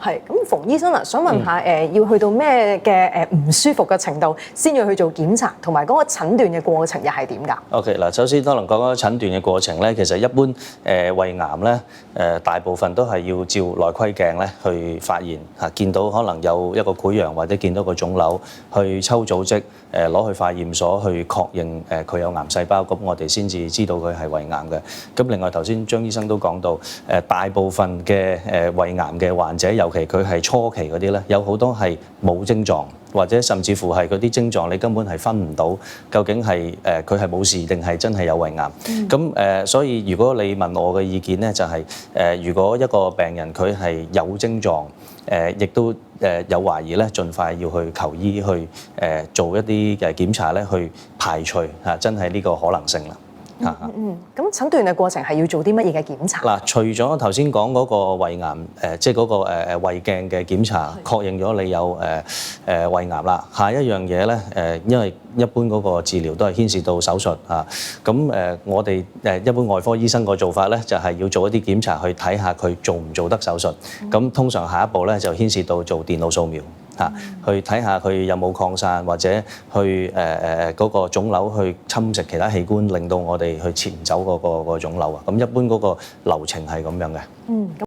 係咁，馮醫生啊，想問下要去到咩嘅唔舒服嘅程度先要去做檢查，同埋嗰個診斷嘅過程又係點㗎 ？OK 嗱，首先可能講講診斷嘅過程咧，其實一般胃癌咧大部分都係要照內窺鏡咧去發現嚇，見到可能有一個潰瘍或者見到個腫瘤，去抽組織攞去化驗所去確認佢有癌細胞，咁我哋先至知道佢係胃癌嘅。咁另外頭先張醫生都講到大部分嘅胃癌嘅患者，尤其佢係初期嗰啲咧，有好多係冇症狀，或者甚至乎係嗰啲症狀你根本係分唔到究竟係佢係冇事定係真係有胃癌。咁所以如果你問我嘅意見咧，就係如果一個病人佢係有症狀，亦都有懷疑咧，盡快要去求醫去做一啲嘅檢查咧，去排除真係呢個可能性啦。咁診斷嘅過程係要做啲乜嘢嘅檢查？嗱，除咗頭先講嗰個胃癌，即係嗰個胃鏡嘅檢查，確認咗你有胃癌啦。下一樣嘢咧，因為一般嗰個治療都係牽涉到手術嚇，咁我哋一般外科醫生個做法咧，就係要做一啲檢查去睇下佢做唔做得手術。咁通常下一步咧就牽涉到做電腦掃描。去睇下佢有冇擴散，或者去嗰個腫瘤去侵蝕其他器官，令到我哋去切唔走嗰個腫瘤啊。咁一般嗰個流程係咁樣嘅。